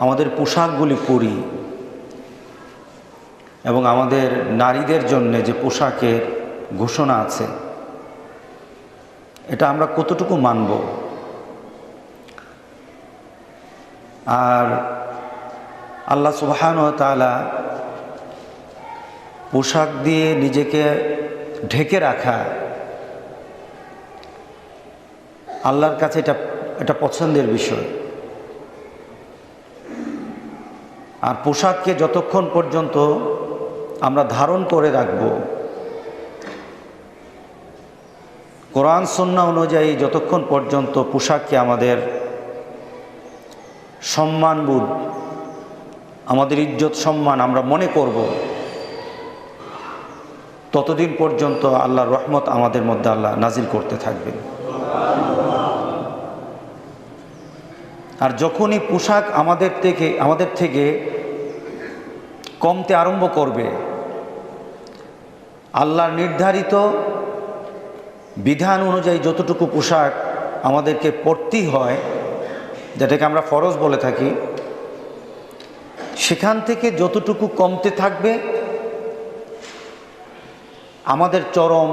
আমাদের পোশাকগুলি পরি এবং আমাদের নারীদের জন্য যে পোশাকের ঘোষণা আছে এটা আমরা কতটুকু মানব। আর আল্লাহ সুবহানাহু ওয়া তাআলা পোশাক দিয়ে নিজেকে ঢেকে রাখা আল্লাহর কাছে এটা পছন্দের বিষয়। আর পোশাককে যতক্ষণ পর্যন্ত আমরা ধারণ করে রাখব, কোরআন সুন্নাহ অনুযায়ী যতক্ষণ পর্যন্ত পোশাককে আমাদের সম্মানবোধ, আমাদের ইজ্জত সম্মান আমরা মনে করব, ততদিন পর্যন্ত আল্লাহর রহমত আমাদের মধ্যে আল্লাহ নাজিল করতে থাকবেন। আর যখনই পোশাক আমাদের থেকে কমতে আরম্ভ করবে, আল্লাহর নির্ধারিত বিধান অনুযায়ী যতটুকু পোশাক আমাদেরকে পরতেই হয়, যেটাকে আমরা ফরজ বলে থাকি, সেখান থেকে যতটুকু কমতে থাকবে আমাদের চরম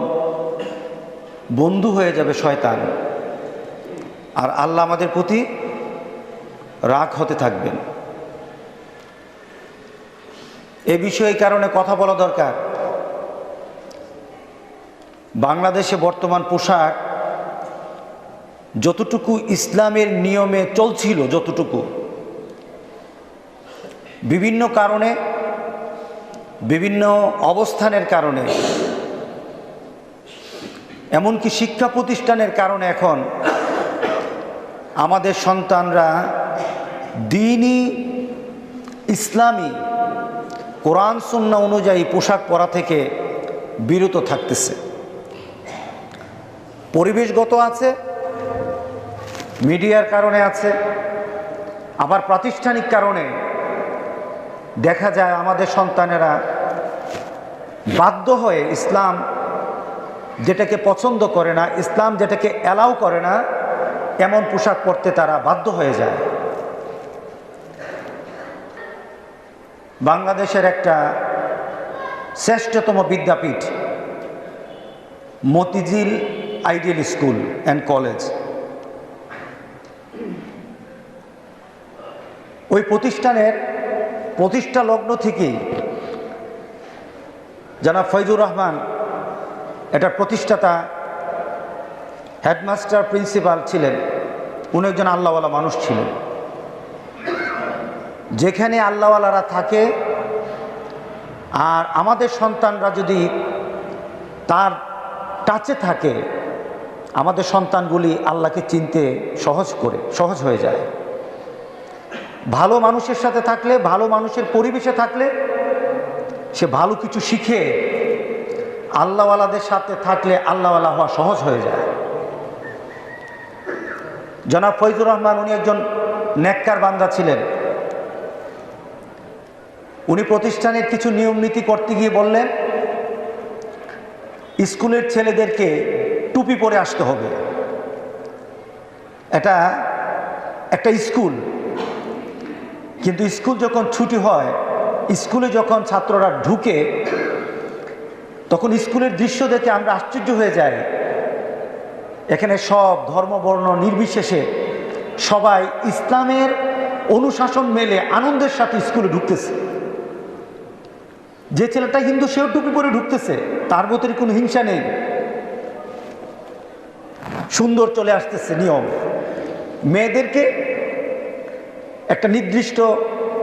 বন্ধু হয়ে যাবে শয়তান, আর আল্লাহ আমাদের প্রতি রাগ হতে থাকবেন। এ বিষয়ে কারণে কথা বলা দরকার। বাংলাদেশে বর্তমান পোশাক যতটুকু ইসলামের নিয়মে চলছিল, যতটুকু বিভিন্ন কারণে, বিভিন্ন অবস্থানের কারণে, এমনকি শিক্ষা প্রতিষ্ঠানের কারণে এখন আমাদের সন্তানরা দ্বীনি ইসলামী কোরআন সুন্নাহ অনুযায়ী পোশাক পরা থেকে বিরত থাকতেছে। পরিবেশগত আছে, মিডিয়ার কারণে আছে, আবার প্রাতিষ্ঠানিক কারণে দেখা যায় আমাদের সন্তানেরা বাধ্য হয়ে ইসলাম যেটাকে পছন্দ করে না, ইসলাম যেটাকে অ্যালাউ করে না, এমন পোশাক পরতে তারা বাধ্য হয়ে যায়। বাংলাদেশের একটা শ্রেষ্ঠতম বিদ্যাপীঠ Motijheel ideal school and college, ওই প্রতিষ্ঠানের প্রতিষ্ঠা লগ্ন থেকেই জনাব ফয়জুর রহমান, এটার প্রতিষ্ঠাতা, হেডমাস্টার, প্রিন্সিপাল ছিলেন। উনি একজন আল্লাহওয়ালা মানুষ ছিলেন। যেখানে আল্লাহওয়ালারা থাকে আর আমাদের সন্তানরা যদি তার টাচে থাকে, আমাদের সন্তানগুলি আল্লাহকে চিনতে সহজ হয়ে যায়। ভালো মানুষের সাথে থাকলে, ভালো মানুষের পরিবেশে থাকলে সে ভালো কিছু শিখে, আল্লাহওয়ালাদের সাথে থাকলে আল্লাহওয়ালা হওয়া সহজ হয়ে যায়। জনাব ফয়জুর রহমান উনি একজন নেককার বান্দা ছিলেন। উনি প্রতিষ্ঠানের কিছু নিয়ম নীতি করতে গিয়ে বললেন, স্কুলের ছেলেদেরকে টুপি পরে আসতে হবে। এটা একটা স্কুল, কিন্তু স্কুল যখন ছুটি হয়, স্কুলে যখন ছাত্ররা ঢুকে, তখন স্কুলের দৃশ্য দেখে আমরা আশ্চর্য হয়ে যাই। এখানে সব ধর্ম বর্ণ নির্বিশেষে সবাই ইসলামের অনুশাসন মেলে আনন্দের সাথে স্কুলে ঢুকতেছে। যে ছেলেটা হিন্দু সেও টুপি পরে ঢুকতেছে, তার ভিতরে কোনো হিংসা নেই। সুন্দর চলে আসতেছে নিয়ম। মেয়েদেরকে একটা নির্দিষ্ট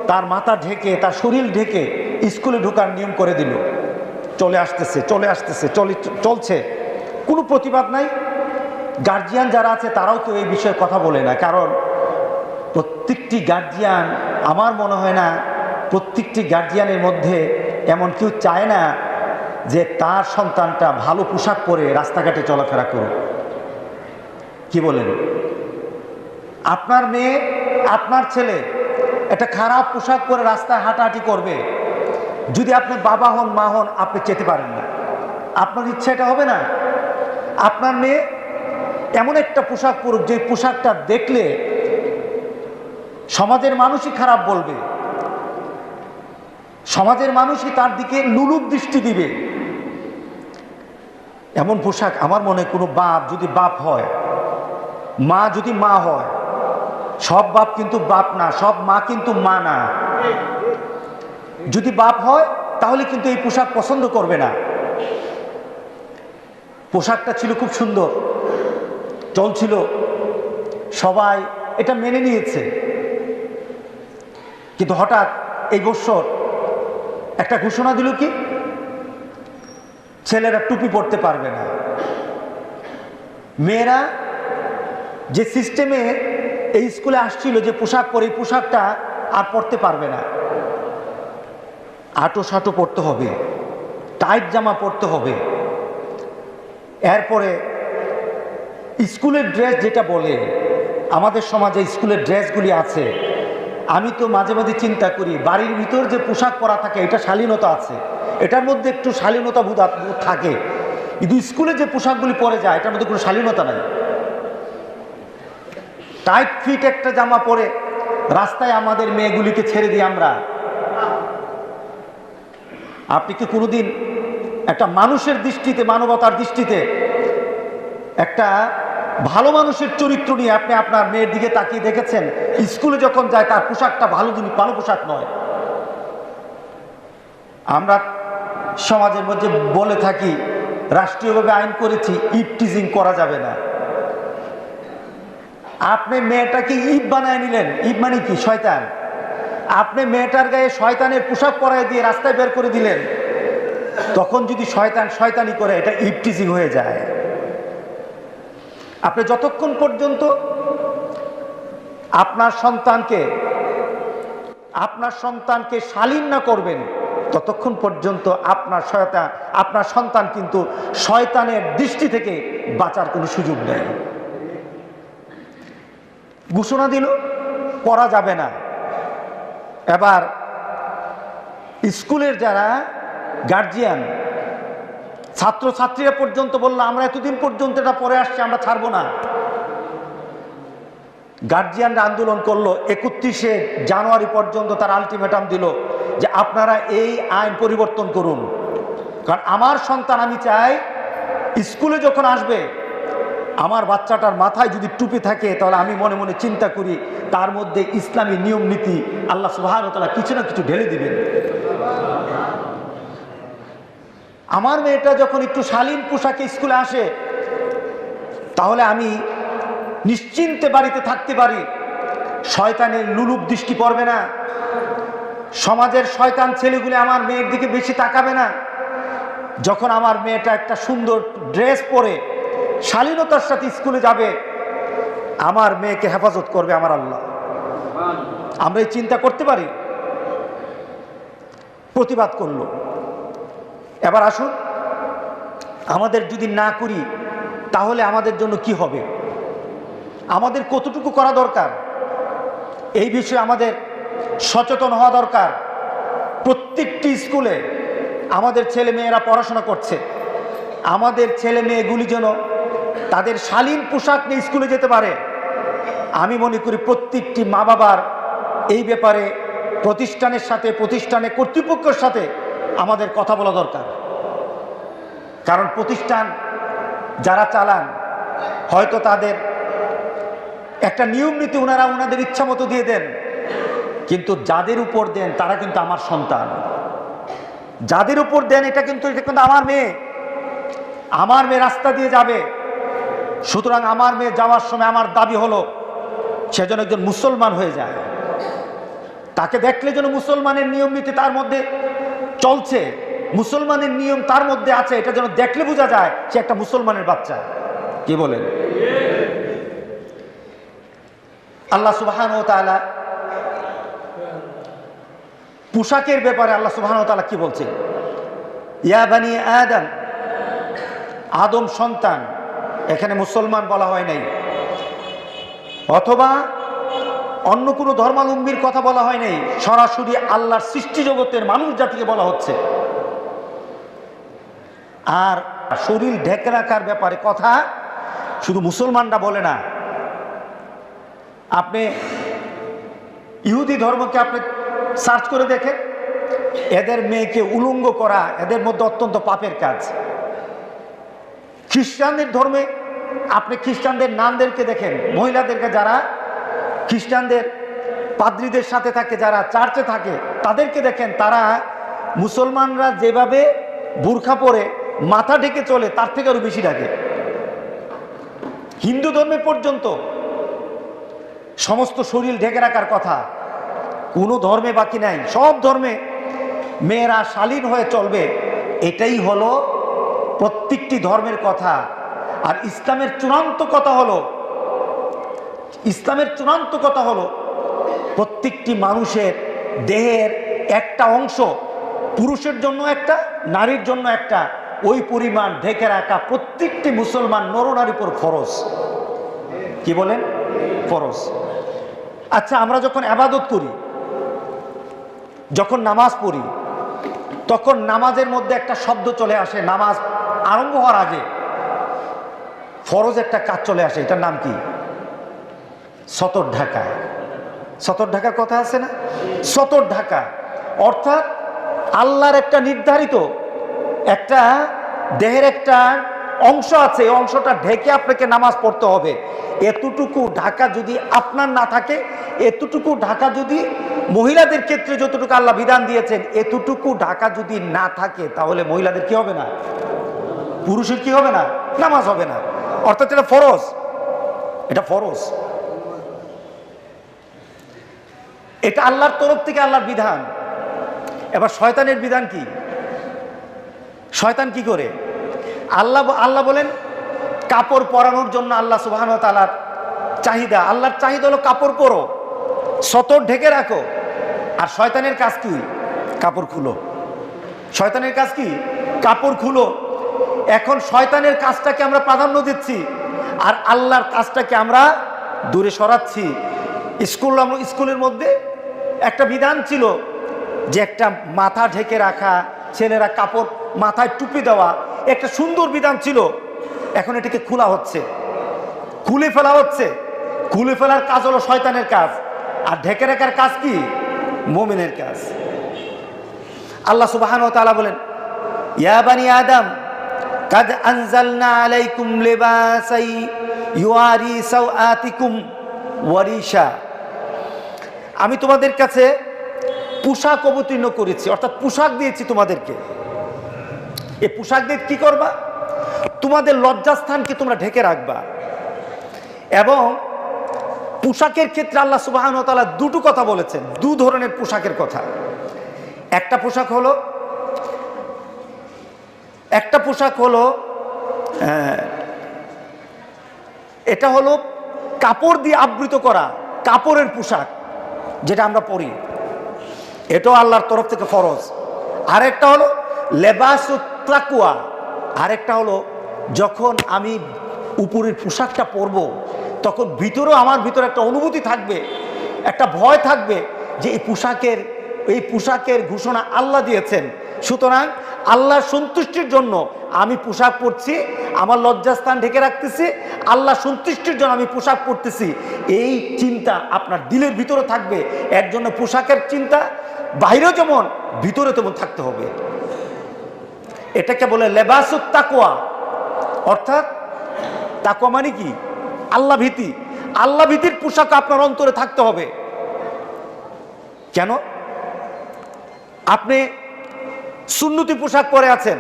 তার মাথা ঢেকে, তার শরীর ঢেকে স্কুলে ঢোকার নিয়ম করে দিল। চলছে, কোনো প্রতিবাদ নাই। গার্জিয়ান যারা আছে তারাও তো এই বিষয়ে কথা বলে না, কারণ প্রত্যেকটি গার্জিয়ান, আমার মনে হয় না প্রত্যেকটি গার্জিয়ানের মধ্যে এমন কেউ চায় না যে তার সন্তানটা ভালো পোশাক পরে রাস্তাঘাটে চলাফেরা করুক। কি বলেন? আপনার মেয়ে, আপনার ছেলে একটা খারাপ পোশাক পরে রাস্তায় হাঁটাহাঁটি করবে, যদি আপনি বাবা হন, মা হন, আপনি যেতে পারেন না। আপনার ইচ্ছা এটা হবে না? আপনার মেয়ে এমন একটা পোশাক পরুক যে পোশাকটা দেখলে সমাজের মানুষই খারাপ বলবে, সমাজের মানুষই তার দিকে লুলুপ দৃষ্টি দিবে। এমন পোশাক, আমার মনে হয় কোনো বাপ যদি বাপ হয়, মা যদি মা হয়, সব বাপ কিন্তু বাপ না, সব মা কিন্তু মা না। যদি বাপ হয় তাহলে কিন্তু এই পোশাক পছন্দ করবে না। পোশাকটা ছিল খুব সুন্দর, চলছিল, সবাই এটা মেনে নিয়েছে। কিন্তু হঠাৎ এই বছর একটা ঘোষণা দিল কি, ছেলেরা টুপি পরতে পারবে না। মেয়েরা যে সিস্টেমে এই স্কুলে আসছিল, যে পোশাক পরে, এই পোশাকটা আর পরতে পারবে না। আটো সাটো পরতে হবে, টাইট জামা পরতে হবে। এরপরে স্কুলের ড্রেস যেটা বলে, আমাদের সমাজে স্কুলের ড্রেসগুলি আছে, আমি তো মাঝে মাঝে চিন্তা করি, বাড়ির ভিতর যে পোশাক পরা থাকে এটা শালীনতা আছে, এটার মধ্যে একটু শালীনতা বোধ থাকে, কিন্তু স্কুলে যে পোশাকগুলি পরে যায় এটার মধ্যে কোনো শালীনতা নাই। টাইট ফিট একটা জামা পরে রাস্তায় আমাদের মেয়েগুলিকে ছেড়ে দিই আমরা। আপনি কি কোনোদিন একটা মানুষের দৃষ্টিতে, মানবতার দৃষ্টিতে, একটা ভালো মানুষের চরিত্র নিয়ে আপনি আপনার মেয়ের দিকে তাকিয়ে দেখেছেন? স্কুলে যখন যায় তার পোশাকটা ভালো পোশাক নয়। আমরা সমাজের মধ্যে বলে থাকি, রাষ্ট্রীয়ভাবে আইন করেছি, ইভটিজিং করা যাবে না। আপনি মেয়েটাকে ইভ বানায় নিলেন। ইভ মানে কি? শয়তান। আপনি মেয়েটার গায়ে শয়তানের পোশাক পরায় দিয়ে রাস্তায় বের করে দিলেন। তখন যদি শয়তান শয়তানি করে, এটা ইভটিজিং হয়ে যায়। আপনি যতক্ষণ পর্যন্ত আপনার সন্তানকে শালীন না করবেন, ততক্ষণ পর্যন্ত আপনার সন্তান কিন্তু শয়তানের দৃষ্টি থেকে বাঁচার কোনো সুযোগ নেই। ঘোষণা দিল পড়া যাবে না। এবার স্কুলের যারা গার্জিয়ান, ছাত্রছাত্রীরা পর্যন্ত বলল, আমরা এতদিন পর্যন্ত এটা পরে আসছি, আমরা ছাড়বো না। গার্জিয়ানরা আন্দোলন করলো, 31শে জানুয়ারি পর্যন্ত তার আলটিমেটাম দিল যে আপনারা এই আইন পরিবর্তন করুন। কারণ আমার সন্তান, আমি চাই স্কুলে যখন আসবে, আমার বাচ্চাটার মাথায় যদি টুপি থাকে, তাহলে আমি মনে মনে চিন্তা করি তার মধ্যে ইসলামী নিয়ম নীতি আল্লাহ সুবহানাহু ওয়া তাআলা কিছু না কিছু ঢেলে দিবেন। আমার মেয়েটা যখন একটু শালীন পোশাকে স্কুলে আসে, তাহলে আমি নিশ্চিন্তে বাড়িতে থাকতে পারি, শয়তানের লুলুপ দৃষ্টি পড়বে না, সমাজের শয়তান ছেলেগুলি আমার মেয়ের দিকে বেশি তাকাবে না। যখন আমার মেয়েটা একটা সুন্দর ড্রেস পরে শালীনতার সাথে স্কুলে যাবে, আমার মেয়েকে হেফাজত করবে আমার আল্লাহ। আমরা এই চিন্তা করতে পারি। প্রতিবাদ করলো। এবার আসুন, আমাদের যদি না করি তাহলে আমাদের জন্য কি হবে, আমাদের কতটুকু করা দরকার, এই বিষয়ে আমাদের সচেতন হওয়া দরকার। প্রত্যেকটি স্কুলে আমাদের ছেলে মেয়েরা পড়াশোনা করছে, আমাদের ছেলে মেয়েগুলি যেন তাদের শালীন পোশাক নিয়ে স্কুলে যেতে পারে। আমি মনে করি প্রত্যেকটি মা বাবার এই ব্যাপারে প্রতিষ্ঠানের সাথে, প্রতিষ্ঠানের কর্তৃপক্ষের সাথে আমাদের কথা বলা দরকার। কারণ প্রতিষ্ঠান যারা চালান, হয়তো তাদের একটা নিয়ম নীতি ওনাদের ইচ্ছা মতো দিয়ে দেন, কিন্তু যাদের উপর দেন তারা কিন্তু আমার সন্তান। যাদের উপর দেন এটা কিন্তু আমার মেয়ে। আমার মেয়ে রাস্তা দিয়ে যাবে, সুতরাং আমার মেয়ে যাওয়ার সময় আমার দাবি হলো সে যেন একজন মুসলমান হয়ে যায়। তাকে দেখলে যেন মুসলমানের নিয়ম নীতি তার মধ্যে চলছে, মুসলমানের নিয়ম তার মধ্যে আছে, এটা যেন দেখলে বোঝা যায় সে একটা মুসলমানের বাচ্চা। কি বলেন? আল্লাহ সুবহানাহু ওয়া তাআলা পোশাকের ব্যাপারে আল্লাহ সুবহানাহু ওয়া তাআলা কি বলছেন? ইয়া বানি আদম, আদম সন্তান, এখানে মুসলমান বলা হয় নাই, অথবা অন্য কোনো ধর্মাবলম্বীর কথা বলা হয় নাই, সরাসরি আল্লাহর সৃষ্টি জগতের মানুষ জাতিকে বলা হচ্ছে। আর শরীর ঢেকে রাখার ব্যাপারে কথা শুধু মুসলমানরা বলে না। আপনি ইহুদি ধর্মকে আপনি সার্চ করে দেখেন, এদের মেয়েকে উলঙ্গ করা এদের মধ্যে অত্যন্ত পাপের কাজ। খ্রিস্টানদের ধর্মে আপনি খ্রিস্টানদের নানদেরকে দেখেন, মহিলাদেরকে যারা খ্রিস্টানদের পাদ্রীদের সাথে থাকে, যারা চার্চে থাকে, তাদেরকে দেখেন, তারা মুসলমানরা যেভাবে বুরখা পরে মাথা ঢেকে চলে তার থেকে আরো বেশি ঢাকে। হিন্দু ধর্মে পর্যন্ত সমস্ত শরীর ঢেকে রাখার কথা, কোনো ধর্মে বাকি নাই, সব ধর্মে মেয়েরা শালীন হয়ে চলবে, এটাই হলো প্রত্যেকটি ধর্মের কথা। আর ইসলামের চূড়ান্ত কথা হলো, ইসলামের চূড়ান্ত কথা হলো প্রত্যেকটি মানুষের দেহের একটা অংশ, পুরুষের জন্য একটা, নারীর জন্য একটা, ওই পরিমাণ ঢেকে রাখা প্রত্যেকটি মুসলমান নরনারীর উপর ফরজ। কি বলেন? ফরজ। আচ্ছা, আমরা যখন ইবাদত করি, যখন নামাজ পড়ি, তখন নামাজের মধ্যে একটা শব্দ চলে আসে, নামাজ আরম্ভ হওয়ার আগে ফরজ একটা কাজ চলে আসে, এটার নাম কি? সতর ঢাকা। সতর ঢাকার কথা আছে না? সতর ঢাকা অর্থাৎ আল্লাহর একটা নির্ধারিত একটা দেহের একটা অংশ আছে, এই অংশটা ঢেকে আপনাকে নামাজ পড়তে হবে। এতটুকু ঢাকা যদি আপনার না থাকে, এতটুকু ঢাকা যদি মহিলাদের ক্ষেত্রে যতটুকু আল্লাহ বিধান দিয়েছেন, এতটুকু ঢাকা যদি না থাকে, তাহলে মহিলাদের কি হবে না? পুরুষের কি হবে না? নামাজ হবে না। অর্থাৎ এটা ফরজ, এটা ফরজ, এটা আল্লাহর তরফ থেকে আল্লাহর বিধান। এবার শয়তানের বিধান কি? শয়তান কি করে? আল্লাহ বলেন কাপড় পরানোর জন্য আল্লাহ সুবহানাহু ওয়া তাআলার চাহিদা, আল্লাহর চাহিদা হলো কাপড় পরো, সতর ঢেকে রাখো। আর শয়তানের কাজ কি? কাপড় খুলো। শয়তানের কাজ কি? কাপড় খুলো। এখন শয়তানের কাজটাকে আমরা প্রাধান্য দিচ্ছি, আর আল্লাহর কাজটাকে আমরা দূরে সরাচ্ছি। স্কুলের মধ্যে একটা বিধান ছিল যে একটা মাথা ঢেকে রাখা, ছেলেরা কাপড় মাথায় টুপি দেওয়া, একটা সুন্দর বিধান ছিল। এখন এটাকে খোলা হচ্ছে, খুলে ফেলা হচ্ছে। খুলে ফেলার কাজ হলো শয়তানের কাজ, আর ঢেকে রাখার কাজ কি? মুমিনের কাজ। আল্লাহ সুবহানাহু ওয়া তাআলা বলেন, ইয়া বানি আদম কাদ আনজালনা আলাইকুম লিবাসাই ইউয়ারি সাওআতিকুম ওয়ারিশা। আমি তোমাদের কাছে পোশাক অবতীর্ণ করেছি, অর্থাৎ পোশাক দিয়েছি তোমাদেরকে। এই পোশাক দিয়ে কি করবা? তোমাদের লজ্জাস্থানকে তোমরা ঢেকে রাখবা। এবং পোশাকের ক্ষেত্রে আল্লাহ সুবহানাহু ওয়া তাআলা দুটো কথা বলেছেন, দু ধরনের পোশাকের কথা। একটা পোশাক হলো এটা হলো কাপড় দিয়ে আবৃত করা, কাপড়ের পোশাক যেটা আমরা পরি, এটাও আল্লাহর তরফ থেকে ফরজ। আরেকটা হলো লেবাসুত তাকওয়া, আরেকটা হলো যখন আমি উপরের পোশাকটা পরবো, তখন ভিতরেও আমার ভিতরে একটা অনুভূতি থাকবে, একটা ভয় থাকবে যে এই পোশাকের ঘোষণা আল্লাহ দিয়েছেন, সুতরাং আল্লাহর সন্তুষ্টির জন্য আমি পোশাক পরছি, আমার লজ্জাস্থান ঢেকে রাখতেছি, আল্লাহ সন্তুষ্টির জন্য আমি পোশাক পরতেছি। এই চিন্তা আপনার দিলের ভিতরে থাকবে। এর জন্য পোশাকের চিন্তা বাইরেও যেমন ভিতরে তেমন থাকতে হবে। এটাকে বলে লেবাসুত তাকওয়া। অর্থাৎ তাকওয়া মানে কি? আল্লাহ ভীতি। আল্লাহ ভীতির পোশাক আপনার অন্তরে থাকতে হবে। কেন? আপনি সুন্নতি পোশাক পরে আছেন,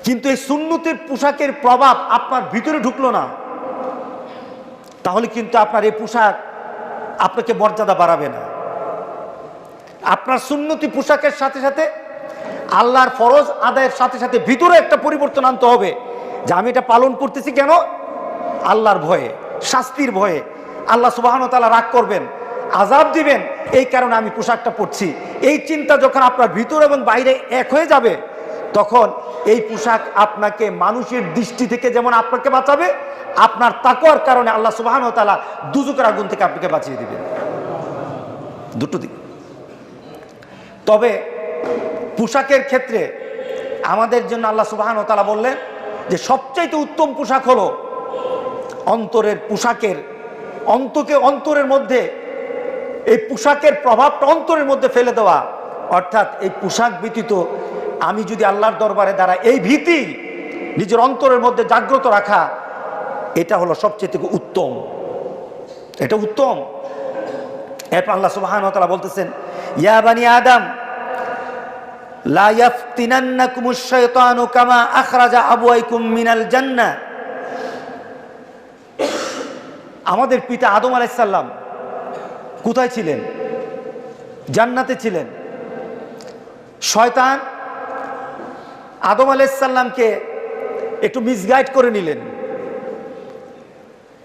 কিন্তু এই সুন্নতির পোশাকের প্রভাব আপনার ভিতরে ঢুকলো না, তাহলে কিন্তু আপনার এই পোশাক আপনাকে মর্যাদা বাড়াবে না। আপনার সুন্নতি পোশাকের সাথে সাথে আল্লাহর ফরজ আদায়ের সাথে সাথে ভিতরে একটা পরিবর্তন আনতে হবে, যে আমি এটা পালন করতেছি কেন? আল্লাহর ভয়ে, শাস্তির ভয়ে। আল্লাহ সুবহানাহু ওয়া তাআলা রাগ করবেন, আযাব দিবেন, এই কারণে আমি পোশাকটা পরছি। এই চিন্তা যখন আপনার ভিতর এবং বাইরে এক হয়ে যাবে, তখন এই পোশাক আপনাকে মানুষের দৃষ্টি থেকে যেমন আপনাকে বাঁচাবে, আপনার তাকওয়ার কারণে আল্লাহ সুবহানাহু ওয়া তাআলা দুজকের আগুন থেকে আপনাকে বাঁচিয়ে দিবেন। দুটো দিক। তবে পোশাকের ক্ষেত্রে আমাদের জন্য আল্লাহ সুবহানাহু ওয়া তাআলা বললেন যে সবচাইতে উত্তম পোশাক হলো অন্তরের পোশাকের, অন্তরের মধ্যে এই পোশাকের প্রভাবটা অন্তরের মধ্যে ফেলে দেওয়া, অর্থাৎ এই পোশাক ব্যতীত আমি যদি আল্লাহর দরবারে দাঁড়াই, এই ভীতি নিজের অন্তরের মধ্যে জাগ্রত রাখা, এটা হলো সবচেয়ে থেকে উত্তম, এটা উত্তম। এরপর আল্লাহ সুবহানাহু ওয়া তাআলা বলতেছেন, ইয়া বানি আদম লা ইয়াফতিনান্নাকুমুশ শাইতানু কামা আখরাজা আবওয়াইকুম মিনাল জান্নাহ। আমাদের পিতা আদম আলাইহিস সালাম কোথায় ছিলেন? জান্নাতে ছিলেন। শয়তান আদম আলাইহিস সালামকে একটু মিসগাইড করে নিলেন,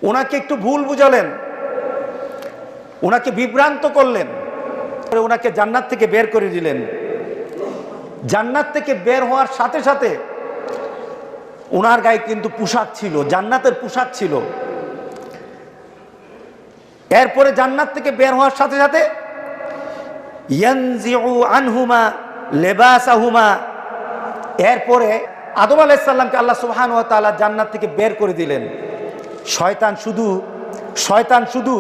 ওনাকে একটু ভুল বুঝালেন, ওনাকে বিভ্রান্ত করলেন, ওনাকে জান্নাত থেকে বের করে দিলেন। জান্নাত থেকে বের হওয়ার সাথে সাথে ওনার গায়ে কিন্তু পোশাক ছিল, জান্নাতের পোশাক ছিল। এরপরে জান্নাত থেকে বের হওয়ার সাথে সাথে ইয়ানজিউ আনহুমা লিবাসাহুমা, এরপরে আদম আলাইহিস সালামকে আল্লাহ সুবহানাহু ওয়া তাআলা জান্নাত থেকে বের করে দিলেন। শয়তান শুধু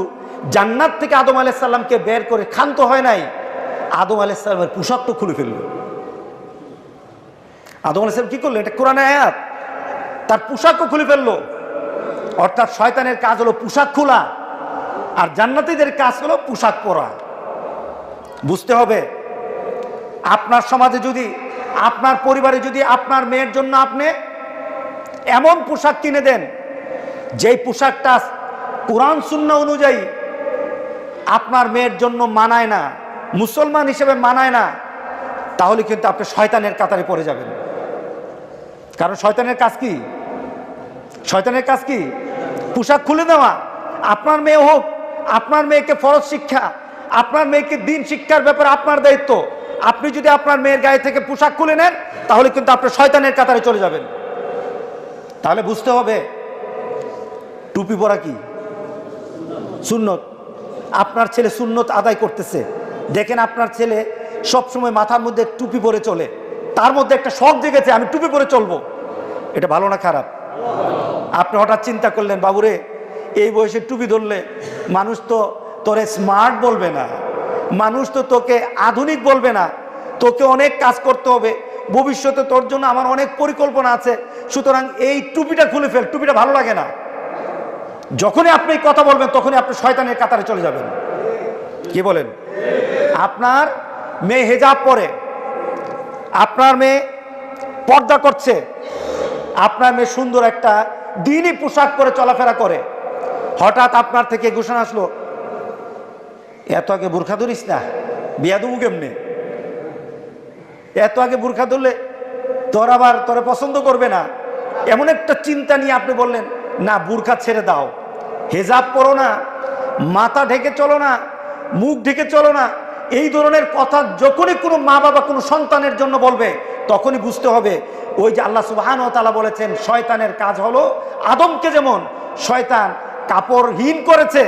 জান্নাত থেকে আদম আলাইহিস সালামকে বের করে ক্ষান্ত হয় নাই, আদম আলাইহিস সালামের পোশাক তো খুলে ফেলল। আদম আলাইহিস সালাম কি করলেন? এটা কোরআনের আয়াত। তার পোশাকও খুলে ফেললো। অর্থাৎ শয়তানের কাজ হলো পোশাক খোলা, আর জান্নাতীদের কাজ হলো পোশাক পরা। বুঝতে হবে, আপনার সমাজে যদি, আপনার পরিবারে যদি আপনার মেয়ের জন্য আপনি এমন পোশাক কিনে দেন যেই পোশাকটা কোরআন সুন্নাহ অনুযায়ী আপনার মেয়ের জন্য মানায় না, মুসলমান হিসেবে মানায় না, তাহলে কিন্তু আপনি শয়তানের কাতারে পড়ে যাবেন। কারণ শয়তানের কাজ কি? শয়তানের কাজ কি? পোশাক খুলে দেওয়া। আপনার মেয়ে হোক, আপনার মেয়েকে ফরজ শিক্ষা, আপনার মেয়েকে দিন শিক্ষার ব্যাপারে আপনার দায়িত্ব। আপনি যদি আপনার মেয়ের গায়ে থেকে পোশাক খুলে নেন, তাহলে কিন্তু আপনি শয়তানের কাতারে চলে যাবেন। তাহলে বুঝতে হবে টুপি পরা কি সুন্নত। আপনার ছেলে সুন্নত আদায় করতেছে, দেখেন আপনার ছেলে সবসময় মাথার মধ্যে টুপি পরে চলে, তার মধ্যে একটা শখ জেগেছে আমি টুপি পরে চলবো। এটা ভালো না খারাপ? আপনি হঠাৎ চিন্তা করলেন, বাবুরে এই বয়সে টুপি ধরলে মানুষ তো তোরে স্মার্ট বলবে না, মানুষ তো তোকে আধুনিক বলবে না, তোকে অনেক কাজ করতে হবে, ভবিষ্যতে তোর জন্য আমার অনেক পরিকল্পনা আছে, সুতরাং এই টুপিটা খুলে ফেল, টুপিটা ভালো লাগে না। যখনই আপনি কথা বলবেন তখনই আপনি শয়তানের কাতারে চলে যাবেন। কি বলেন? আপনার মেয়ে হেজাব পরে, আপনার মেয়ে পর্দা করছে, আপনার মেয়ে সুন্দর একটা দিনই পোশাক পরে চলাফেরা করে, হঠাৎ আপনার থেকে ঘোষণা আসলো, এত আগে বোরখা ধরিস না, বিয়া দেবো কেমনে? এত আগে বোরখা ধরলে তোর আবার তোরে পছন্দ করবে না, এমন একটা চিন্তা নিয়ে আপনি বললেন না বোরখা ছেড়ে দাও, হেজাব পরো না, মাথা ঢেকে চলো না, মুখ ঢেকে চলো না। এই ধরনের কথা যখনই কোনো মা বাবা কোনো সন্তানের জন্য বলবে, তখনই বুঝতে হবে ওই যে আল্লাহ সুবহানাহু ওয়া তাআলা বলেছেন শয়তানের কাজ হলো আদমকে যেমন শয়তান কাপড়হীন করেছে,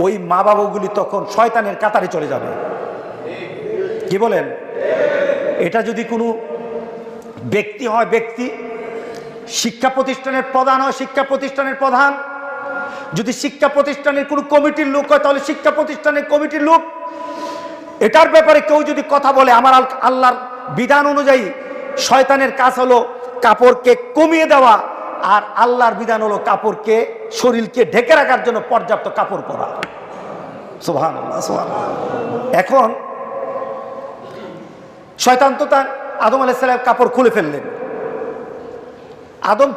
ওই মা বাবাগুলি তখন শয়তানের কাতারে চলে যাবে। কি বলেন? এটা যদি কোনো ব্যক্তি হয়, ব্যক্তি, শিক্ষা প্রতিষ্ঠানের প্রধান হয়, শিক্ষা প্রতিষ্ঠানের প্রধান, যদি শিক্ষা প্রতিষ্ঠানের কোনো কমিটির লোক হয়, তাহলে শিক্ষা প্রতিষ্ঠানের কমিটির লোক, এটার ব্যাপারে কেউ যদি কথা বলে, আমার আল্লাহর বিধান অনুযায়ী শয়তানের কাজ হলো কাপড়কে কমিয়ে দেওয়া, আর আল্লাহর বিধান হলো কাপড়কে, শরীরকে ঢেকে রাখার জন্য পর্যাপ্ত কাপড় পরা। সুবহানাল্লাহ, সুবহানাল্লাহ। এখন শয়তান তো তার আদম আলাইহিস সালাম কাপড় খুলে ফেললেন। আদম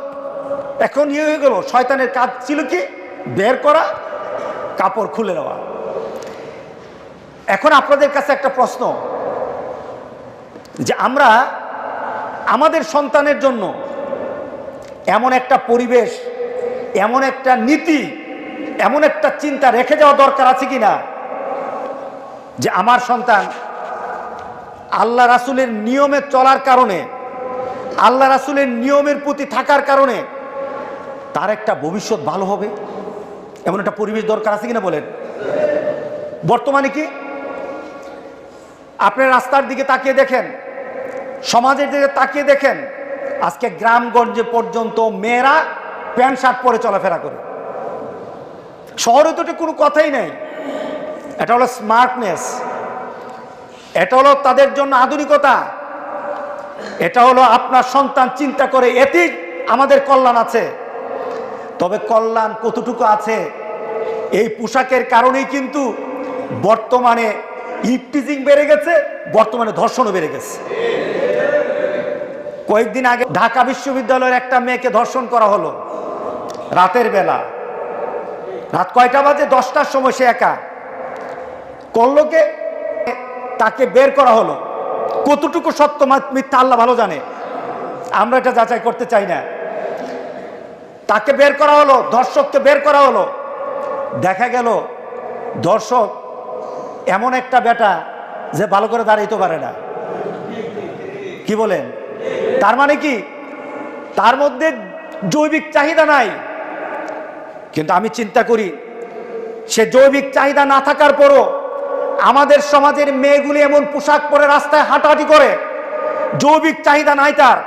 এখন ইয়ে হয়ে গেল, শয়তানের কাজ ছিল কি? বের করা, কাপড় খুলে দেওয়া। এখন আপনাদের কাছে একটা প্রশ্ন, যে আমরা আমাদের সন্তানের জন্য এমন একটা পরিবেশ, এমন একটা নীতি, এমন একটা চিন্তা রেখে যাওয়া দরকার আছে কিনা, যে আমার সন্তান আল্লাহ রাসূলের নিয়মে চলার কারণে, আল্লাহ রাসূলের নিয়মের প্রতি থাকার কারণে তার একটা ভবিষ্যৎ ভালো হবে, এমন একটা পরিবেশ দরকার আছে কিনা বলেন? বর্তমানে কি আপনি রাস্তার দিকে তাকিয়ে দেখেন, সমাজের দিকে তাকিয়ে দেখেন, আজকে গ্রামগঞ্জে পর্যন্ত মেয়েরা প্যান্ট শার্ট পরে চলাফেরা করে। শহরে তো কোনো কথাই নেই, এটা হলো স্মার্টনেস, এটা হলো তাদের জন্য আধুনিকতা, এটা হলো আপনার সন্তান চিন্তা করে এতেই আমাদের কল্যাণ আছে। তবে কল্যাণ কতটুকু আছে, এই পোশাকের কারণেই কিন্তু বর্তমানে ইফটিজিং বেড়ে গেছে, বর্তমানে ধর্ষণও বেড়ে গেছে। কয়েকদিন আগে ঢাকা বিশ্ববিদ্যালয়ের একটা মেয়েকে ধর্ষণ করা হলো রাতের বেলা। রাত কয়টা বাজে? 10টার সময় সে একা করলো কে, তাকে বের করা হলো। কতটুকু সত্য মিথ্যা আল্লাহ ভালো জানে, আমরা এটা যাচাই করতে চাই না। তাকে বের করা হলো, ধর্ষককে বের করা হলো। দেখা গেল ধর্ষক এমন একটা বেটা যে ভালো করে দাঁড়াইতে পারে না। কি বলেন? তার মানে কি তার মধ্যে জৈবিক চাহিদা নাই? কিন্তু আমি চিন্তা করি সে জৈবিক চাহিদা না থাকার পরও আমাদের সমাজের মেয়েগুলি এমন পোশাক পরে রাস্তায় হাঁটাহাঁটি করে, জৈবিক চাহিদা নাই তার,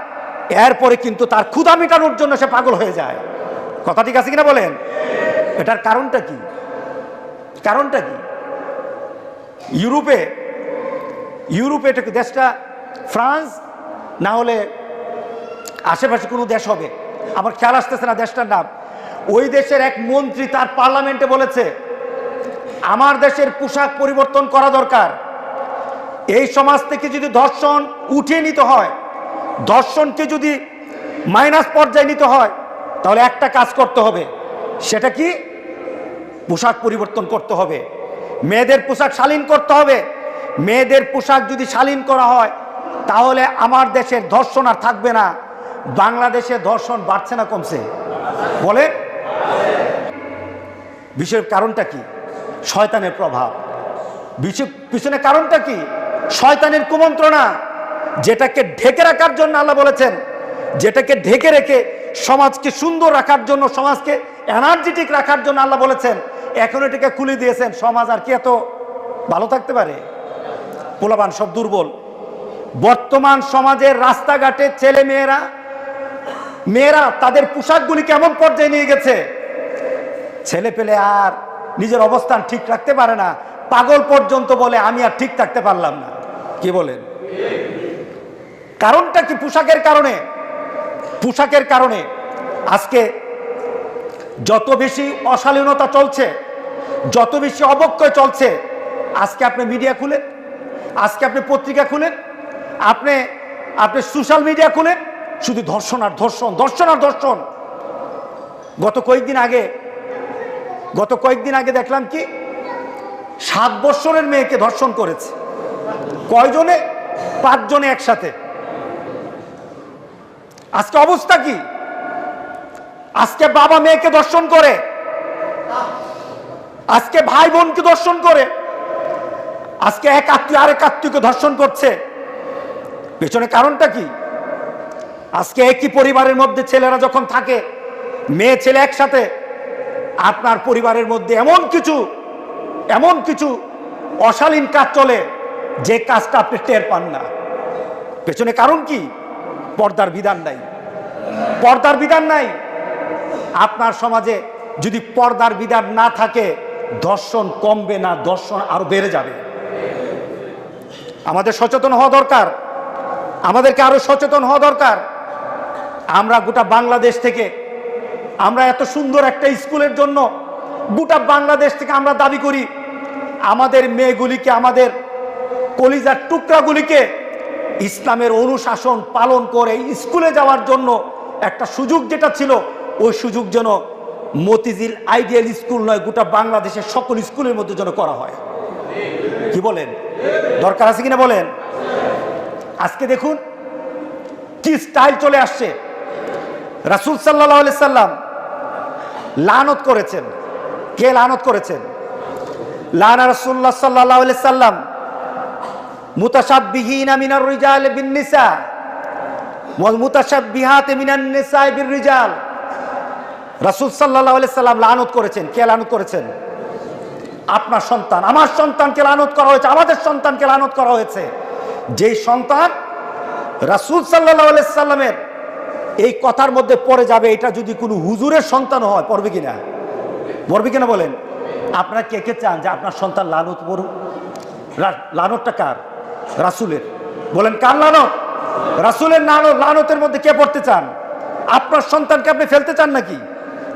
এরপরে কিন্তু তার ক্ষুধা মেটানোর জন্য সে পাগল হয়ে যায়। কথা ঠিক আছে কিনা বলেন? এটার কারণটা কি? কারণটা কি? ইউরোপে এটা দেশটা ফ্রান্স না হলে আশেপাশে কোনো দেশ হবে, আমার খেয়াল আসতেছে না দেশটার নাম। ওই দেশের এক মন্ত্রী তার পার্লামেন্টে বলেছে আমার দেশের পোশাক পরিবর্তন করা দরকার। এই সমাজ থেকে যদি ধর্ষণ উঠিয়ে নিতে হয়, ধর্ষণকে যদি মাইনাস পর্যায়ে নিতে হয়, তাহলে একটা কাজ করতে হবে। সেটা কি? পোশাক পরিবর্তন করতে হবে, মেয়েদের পোশাক শালীন করতে হবে। মেয়েদের পোশাক যদি শালীন করা হয় তাহলে আমার দেশের ধর্ষণ আর থাকবে না। বাংলাদেশে ধর্ষণ বাড়ছে না কমছে? বলে বিষয়ের কারণটা কি? শয়তানের প্রভাব। পিছনে কারণটা কি? শয়তানের কুমন্ত্রণা। যেটাকে ঢেকে রাখার জন্য আল্লাহ বলেছেন, যেটাকে ঢেকে রেখে সমাজকে সুন্দর রাখার জন্য, সমাজকে এনার্জেটিক রাখার জন্য আল্লাহ বলেছেন, এখন এটাকে খুলে দিয়েছেন। সমাজ আর কি এত ভালো থাকতে পারে? পোলাপান সব দুর্বল। বর্তমান সমাজের রাস্তাঘাটে ছেলে মেয়েরা তাদের পোশাকগুলি কেমন পর্যায়ে নিয়ে গেছে, ছেলে পেলে আর নিজের অবস্থান ঠিক রাখতে পারে না। পাগল পর্যন্ত বলে আমি আর ঠিক থাকতে পারলাম না। কি বলেন? কারণটা কি? পোশাকের কারণে। পোশাকের কারণে আজকে যত বেশি অশালীনতা চলছে, যত বেশি অবক্ষয় চলছে, আজকে আপনি মিডিয়া খুলেন, আজকে আপনি পত্রিকা খুলেন, আপনি সোশ্যাল মিডিয়া খুলেন, শুধু ধর্ষণ আর ধর্ষণ, ধর্ষণ আর ধর্ষণ। গত কয়েকদিন আগে দেখলাম কি 7 বছরের মেয়েকে ধর্ষণ করেছে। কয়জনে? 5 জনে একসাথে। আজকে অবস্থা কি? আজকে বাবা মেয়েকে ধর্ষণ করে, আজকে ভাই বোনকে ধর্ষণ করে, আজকে এক আত্মীয় আরেক আত্মীয়কে ধর্ষণ করছে। পেছনে কারণটা কি? আজকে একই পরিবারের মধ্যে ছেলেরা যখন থাকে, মেয়ে ছেলে একসাথে, আপনার পরিবারের মধ্যে এমন কিছু অশালীন কাজ চলে যে কাজটা আপনি টের পান না। পেছনে কারণ কি? পর্দার বিধান নাই। পর্দার বিধান নাই। আপনার সমাজে যদি পর্দার বিধান না থাকে, ধর্ষণ কমবে না, ধর্ষণ আরো বেড়ে যাবে। আমাদের সচেতন হওয়া দরকার, আমাদেরকে আরো সচেতন হওয়া দরকার। আমরা গোটা বাংলাদেশ থেকে, আমরা এত সুন্দর একটা স্কুলের জন্য গোটা বাংলাদেশ থেকে আমরা দাবি করি আমাদের মেয়েগুলিকে, আমাদের কলিজার টুকরাগুলিকে ইসলামের অনুশাসন পালন করে স্কুলে যাওয়ার জন্য একটা সুযোগ যেটা ছিল, ওই সুযোগ যেন মতিঝিল আইডিয়াল স্কুল নয়, গোটা বাংলাদেশের সকল স্কুলের মধ্যে যেন করা হয়। কি বলেন? দরকার আছে কিনা বলেন? আজকে দেখুন কি স্টাইল চলে আসছে। রাসূল সাল্লাল্লাহু আলাইহি সাল্লাম লানত করেছেন। কে লানত করেছেন? লানা রাসূলুল্লাহ সাল্লাল্লাহু আলাইহি সাল্লাম মুতাশাব্বিহিনা মিনার রিজাল বিন নিসা ওয়াল মুতাশাব্বিহাত মিনান নিসা বির রিজাল। রাসূল সাল্লাল্লাহু আলাইহি সাল্লাম লানত করেছেন। কে লানত করেছেন? আপনার সন্তান, আমার সন্তানকে লানত করা হয়েছে, আমাদের সন্তানকে লানত করা হয়েছে। যেই সন্তান রাসূল সাল্লাল্লাহু আলাইহি সাল্লামের এই কথার মধ্যে পড়ে যাবে, এটা যদি কোনো হুজুরের সন্তান হয়, পড়বে কিনা? পড়বে কিনা বলেন? আপনারা কে কে চান যে আপনার সন্তান লানত পড়ুক? লানতটা কার? রাসূলের। বলেন কার লানত? রাসূলের লানতের মধ্যে কে পড়তে চান? আপনার সন্তানকে আপনি ফেলতে চান নাকি?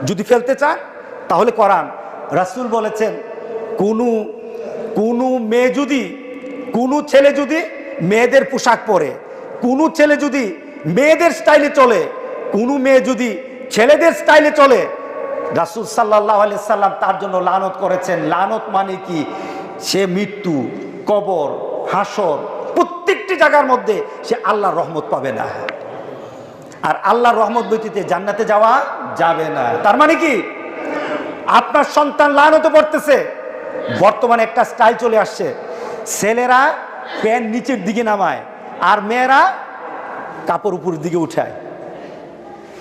যদি ফেলতে চান তাহলে করান। রাসূল বলেছেন কোনো মেয়ে যদি, কোনো ছেলে যদি মেয়েদের পোশাক পরে, কোনো ছেলে যদি মেয়েদের স্টাইলে চলে, কোনো মেয়ে যদি ছেলেদের স্টাইলে চলে, রাসূল সাল্লাল্লাহু আলাইহি সাল্লাম তার জন্য লানত করেছেন। লানত মানে কি? সে মৃত্যু, কবর, হাসর, প্রত্যেকটি জায়গার মধ্যে সে আল্লাহর রহমত পাবে না। আর আল্লাহর রহমত ব্যতীতে জান্নাতে যাওয়া যাবে না। তার মানে কি? আপনার সন্তান লানতে পড়তেছে। বর্তমানে একটা স্টাইল চলে আসছে, ছেলেরা প্যান্ট নিচের দিকে নামায় আর মেয়েরা কাপড় উপরের দিকে উঠায়।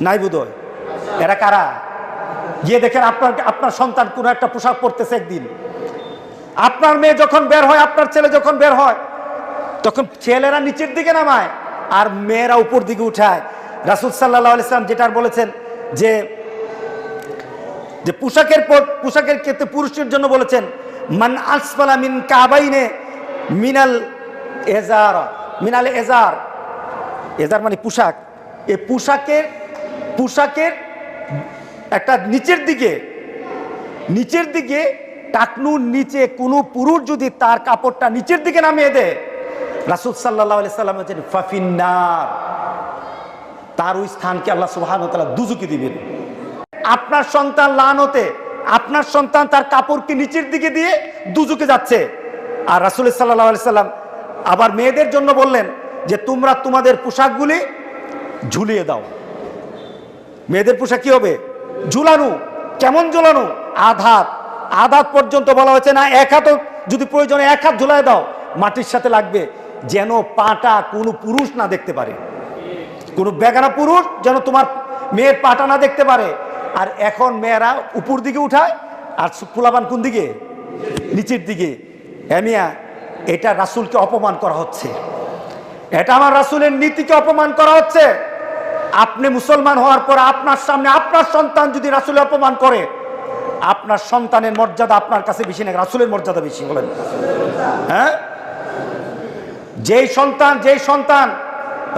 নাই বোধহয়? এরা কারা? গিয়ে দেখেন আপনার সন্তান কোনো একটা পোশাক পরতেছে একদিন, আপনার মেয়ে যখন বের হয়, আপনার ছেলে যখন বের হয়, তখন ছেলেরা নিচের দিকে নামায় আর মেয়েরা উপর দিকে উঠায়। রাসূল সাল্লাল্লাহু আলাইহি সাল্লাম যেটা বলেছেন যে পোশাকের ক্ষেত্রে পুরুষের জন্য বলেছেন, মান আসফালা মিন কাবাইনে মিনাল এজার। এজার মানে পোশাক। এই পোশাকের একটা নিচের দিকে টাকনুর নিচে কোনো পুরুষ যদি তার কাপড়টা নিচের দিকে নামিয়ে দেয়, রাসূল সাল্লাল্লাহু আলাইহি সাল্লাম বলেছেন ফাফিন্নার, তার ওই স্থানকে আল্লাহ সুবহানাহু ওয়া তাআলা দুজকে দিবেন। আপনার সন্তান লানতে, আপনার সন্তান তার কাপড়কে নিচের দিকে দিয়ে দুজকে যাচ্ছে। আর রাসূল সাল্লাল্লাহু আলাইহি সাল্লাম আবার মেয়েদের জন্য বললেন যে তোমরা তোমাদের পোশাকগুলি ঝুলিয়ে দাও। মেয়েদের পোশাক কি হবে? ঝুলানো। কেমন ঝুলানো? আধাত পর্যন্ত বলা হয়েছে না, এক হাত, যদি প্রয়োজনে এক হাত ঝুলাই দাও, মাটির সাথে লাগবে, যেন পাটা কোনো পুরুষ না দেখতে পারে, কোনো বেগানা পুরুষ যেন তোমার মেয়ের পাটা না দেখতে পারে। আর এখন মেয়েরা উপর দিকে উঠায় আর পোলাপান কোন দিকে? নিচের দিকে। মিয়া, এটা রাসূলকে অপমান করা হচ্ছে, এটা আমার রাসূলের নীতিকে অপমান করা হচ্ছে। আপনি মুসলমান হওয়ার পর আপনার সামনে আপনার সন্তান যদি রাসূলের অপমান করে, আপনার সন্তানের মর্যাদা আপনার কাছে বেশি না রাসূলের মর্যাদা বেশি? বলেন হ্যাঁ? যেই সন্তান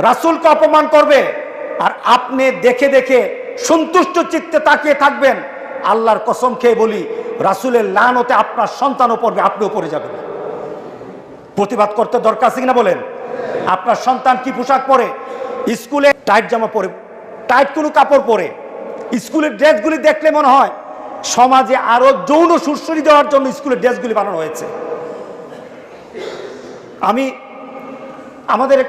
রাসূলকে অপমান করবে আর আপনি দেখে দেখে সন্তুষ্ট চিত্তে তাকিয়ে থাকবেন, আল্লাহর কসম খেয়ে বলি, রাসূলের লানতে আপনার সন্তানও পড়বে, আপনিও পড়ে যাবেন। প্রতিবাদ করতে দরকার আছে কিনা বলেন? আপনার সন্তান কি পোশাক পরে? স্কুলে টাইট জামা পরে, টাইট কোনো কাপড় পরে, স্কুলের ড্রেসগুলি দেখলে মনে হয় সমাজে আরো যৌন সুরসুরি দেওয়ার জন্য স্কুলের ড্রেসগুলি বানানো হয়েছে। আমাদের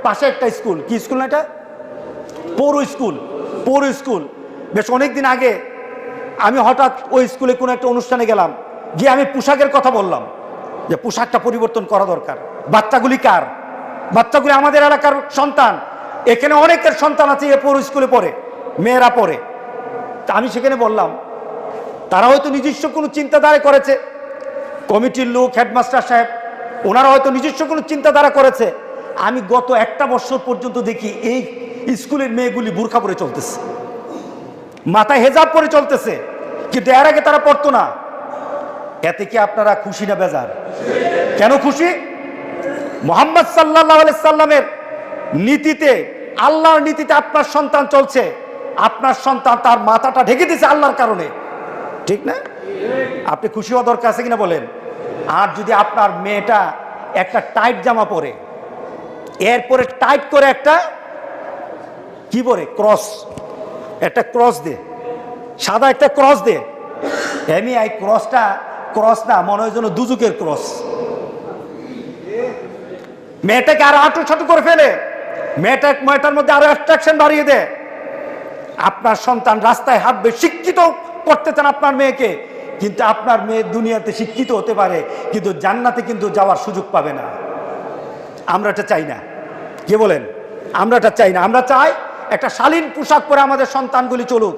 পাশে একটা স্কুল, কি স্কুল না এটা? পৌর স্কুল। বেশ অনেকদিন আগে আমি হঠাৎ ওই স্কুলে কোনো একটা অনুষ্ঠানে গেলাম, গিয়ে আমি পোশাকের কথা বললাম যে পোশাকটা পরিবর্তন করা দরকার। বাচ্চাগুলি কার? বাচ্চাগুলি আমাদের এলাকার সন্তান। এখানে অনেকের সন্তান আছে এ পৌর স্কুলে পড়ে, মেয়েরা পড়ে। তা আমি সেখানে বললাম, তারা হয়তো নিজস্ব কোনো চিন্তাধারা করেছে, কমিটির লোক, হেডমাস্টার সাহেব, ওনারা হয়তো নিজস্ব কোনো চিন্তাধারা করেছে। আমি গত একটা বছর পর্যন্ত দেখি এই স্কুলের মেয়েগুলি বোরকা পরে চলতেছে, মাথায় হেজাব পরে চলতেছে, কিন্তু এর আগে তারা পড়তো না। এতে কি আপনারা খুশি না বেজার? কেন খুশি? মুহাম্মদ সাল্লাল্লাহু আলাইহি সাল্লামের নীতিতে, আল্লাহর নীতিতে আপনার সন্তান চলছে। আপনার সন্তান তার মাথাটা ঢেকে দিয়েছে আল্লাহর কারণে, ঠিক না? আপনি খুশি হওয়া দরকার আছে কিনা বলেন? আর যদি আপনার মেয়েটা একটা টাইট জামা পরে, এরপরে টাইট করে একটা কি পরে? একটা ক্রস দে, সাদা একটা ক্রস দে, এমনি এই ক্রস না, মনে হয় যেন দুজকের ক্রস। মেয়েটাকে আরো আঁটু ছাটু করে ফেলে, মেয়েটার মধ্যে আরো অ্যাট্রাকশন বাড়িয়ে দেয়। আপনার সন্তান রাস্তায় হাঁটবে, শিক্ষিত করতে চান আপনার মেয়েকে, কিন্তু আপনার মেয়ে দুনিয়াতে শিক্ষিত হতে পারে, কিন্তু জান্নাতে কিন্তু যাওয়ার সুযোগ পাবে না। আমরা এটা চাই না। কে বলেন? আমরা এটা চাই না। আমরা চাই একটা শালীন পোশাক পরে আমাদের সন্তানগুলি চলুক।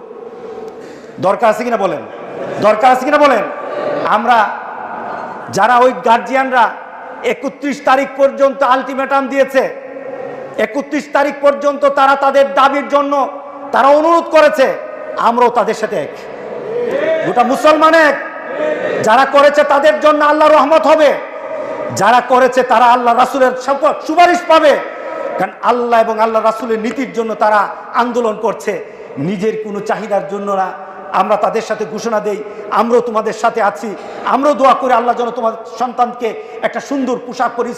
দরকার আছে কিনা বলেন? দরকার আছে কিনা বলেন? আমরা যারা ওই গার্জিয়ানরা 31 তারিখ পর্যন্ত আলটিমেটাম দিয়েছে, 31 তারিখ পর্যন্ত তারা তাদের দাবির জন্য তারা অনুরোধ করেছে, আমরাও তাদের সাথে এক, গোটা মুসলমান এক। যারা করেছে তাদের জন্য আল্লাহ রহমত হবে, যারা করেছে তারা আল্লাহ রাসূলের সুপারিশ পাবে। কারণ আল্লাহ এবং আল্লাহ রাসূলের নীতির জন্য তারা আন্দোলন করছে, নিজের কোনো চাহিদার জন্য না। আমরা তাদের সাথে ঘোষণা দেই, আমরাও তোমাদের সাথে আছি। আমরাও দোয়া করে আল্লাহ যেন তোমার সন্তানকে একটা সুন্দর পোশাক পরে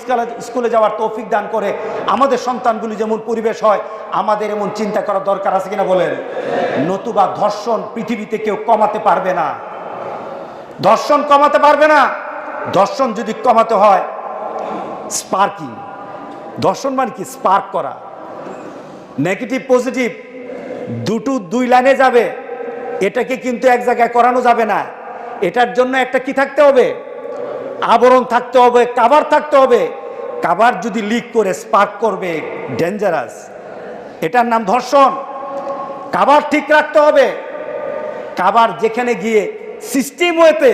স্কুলে যাওয়ার তৌফিক দান করে। আমাদের সন্তানগুলি যেমন পরিবেশ হয়, আমাদের এমন চিন্তা করার দরকার আছে কিনা বলেন? নতুবা ধর্ষণ পৃথিবীতে কেউ কমাতে পারবে না, ধর্ষণ কমাতে পারবে না। ধর্ষণ যদি কমাতে হয়, স্পার্কিং, ধর্ষণ মানে কি? স্পার্ক করা, নেগেটিভ পজিটিভ দুই লাইনে যাবে। এটাকে কিন্তু এক জায়গায় করানো যাবে না। এটার জন্য একটা কি থাকতে হবে? আবরণ থাকতে হবে, কাভার থাকতে হবে। কাভার যদি লিক করে স্পার্ক করবে, ডেঞ্জারাস, এটার নাম ধর্ষণ। কাভার ঠিক রাখতে হবে। কাভার যেখানে গিয়ে সিস্টেম ওয়েতে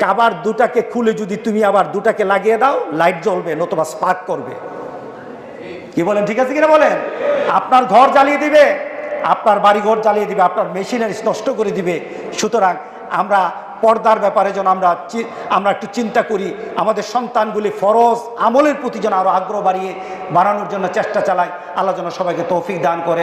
কাভার দুটাকে খুলে যদি তুমি আবার দুটাকে লাগিয়ে দাও, লাইট জ্বলবে, নতুবা স্পার্ক করবে। কি বলেন? ঠিক আছে কিনা বলেন? আপনার ঘর জ্বালিয়ে দিবে, আপনার বাড়ি ঘর জ্বালিয়ে দিবে, আপনার মেশিনারিজ নষ্ট করে দিবে। সুতরাং আমরা পর্দার ব্যাপারে যেন আমরা একটু চিন্তা করি, আমাদের সন্তানগুলি ফরজ আমলের প্রতি যেন আরো আগ্রহ বাড়ানোর জন্য চেষ্টা চালাই। আল্লাহ যেন সবাইকে তৌফিক দান করে।